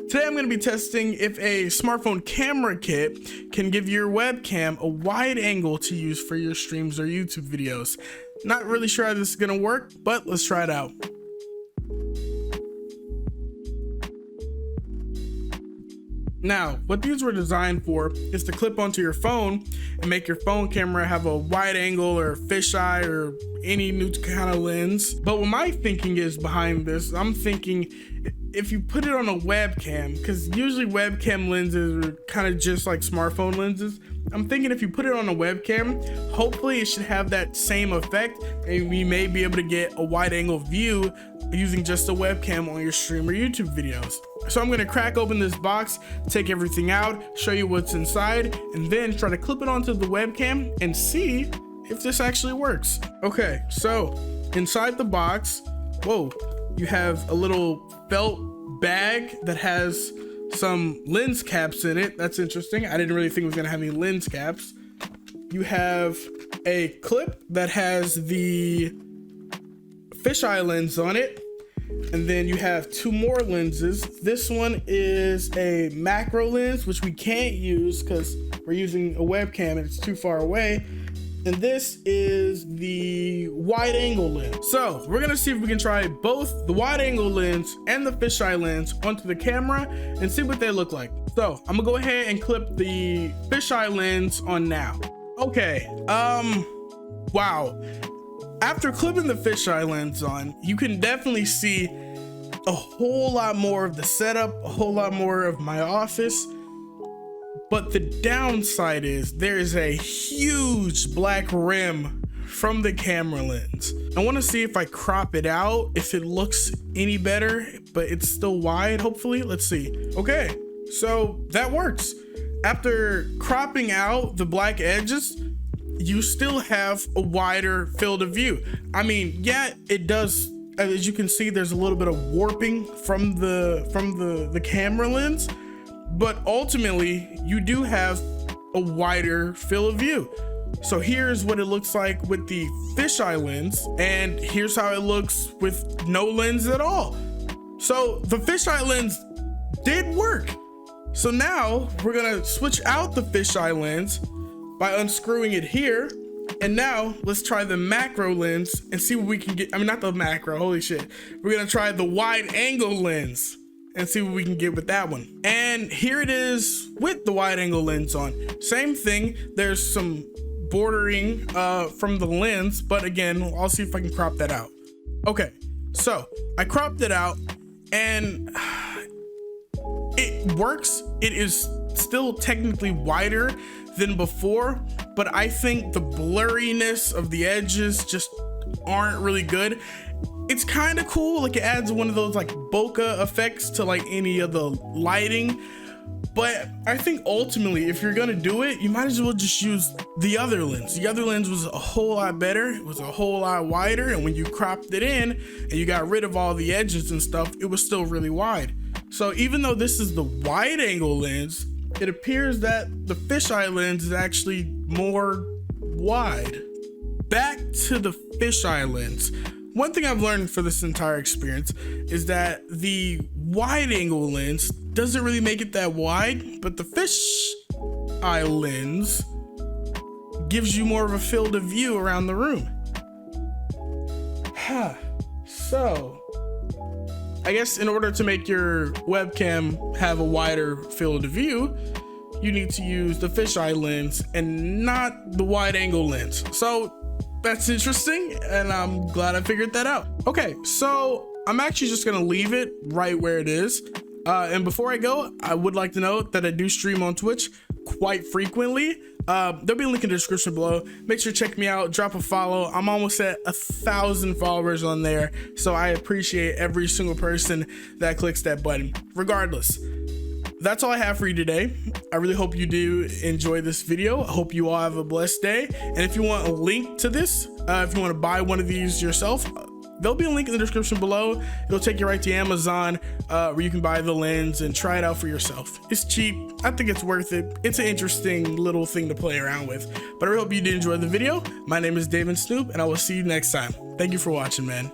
Today I'm going to be testing if a smartphone camera kit can give your webcam a wide angle to use for your streams or YouTube videos. Not really sure how this is going to work, but let's try it out. Now, what these were designed for is to clip onto your phone and make your phone camera have a wide angle or fisheye or any new kind of lens. But what my thinking is behind this, I'm thinking if you put it on a webcam, because usually webcam lenses are kind of just like smartphone lenses. I'm thinking if you put it on a webcam, hopefully it should have that same effect, and we may be able to get a wide angle view using just a webcam on your stream or YouTube videos. So I'm gonna crack open this box, take everything out, show you what's inside, and then try to clip it onto the webcam and see if this actually works. Okay, so inside the box, whoa, you have a little felt bag that has some lens caps in it. That's interesting. I didn't really think it was gonna have any lens caps. You have a clip that has the fisheye lens on it. And then you have two more lenses. This one is a macro lens, which we can't use because we're using a webcam and it's too far away. And this is the wide angle lens. So we're gonna see if we can try both the wide angle lens and the fisheye lens onto the camera and see what they look like. So I'm gonna go ahead and clip the fisheye lens on now. Okay, wow. After clipping the fisheye lens on, you can definitely see a whole lot more of the setup, a whole lot more of my office. But the downside is there is a huge black rim from the camera lens. I want to see if I crop it out, if it looks any better, but it's still wide, hopefully. Let's see. Okay, so that works. After cropping out the black edges, you still have a wider field of view. I mean, yeah, it does. As you can see, there's a little bit of warping from the camera lens, but ultimately you do have a wider field of view. So here's what it looks like with the fisheye lens, and here's how it looks with no lens at all. So the fisheye lens did work. So now we're gonna switch out the fisheye lens by unscrewing it here. And now let's try the macro lens and see what we can get. I mean, not the macro, holy shit. We're gonna try the wide angle lens and see what we can get with that one. And here it is with the wide angle lens on. Same thing, there's some bordering from the lens, but again, I'll see if I can crop that out. Okay, so I cropped it out and it works. It is still technically wider than before, but I think the blurriness of the edges just aren't really good. It's kind of cool, like it adds one of those like bokeh effects to like any of the lighting, but I think ultimately if you're gonna do it, you might as well just use the other lens. The other lens was a whole lot better, it was a whole lot wider, and when you cropped it in and you got rid of all the edges and stuff, it was still really wide. So even though this is the wide angle lens, it appears that the fisheye lens is actually more wide. Back to the fisheye lens. One thing I've learned for this entire experience is that the wide angle lens doesn't really make it that wide, but the fisheye lens gives you more of a field of view around the room. So I guess in order to make your webcam have a wider field of view, you need to use the fisheye lens and not the wide angle lens. So that's interesting, and I'm glad I figured that out. Okay, so I'm actually just gonna leave it right where it is. And before I go, I would like to note that I do stream on Twitch quite frequently. There'll be a link in the description below. Make sure to check me out, drop a follow. I'm almost at 1,000 followers on there, so I appreciate every single person that clicks that button. Regardless, that's all I have for you today. I really hope you do enjoy this video. I hope you all have a blessed day. And if you want a link to this, if you want to buy one of these yourself, there'll be a link in the description below. It'll take you right to Amazon, where you can buy the lens and try it out for yourself. It's cheap. I think it's worth it. It's an interesting little thing to play around with. But I really hope you did enjoy the video. My name is David Snoop, and I will see you next time. Thank you for watching, man.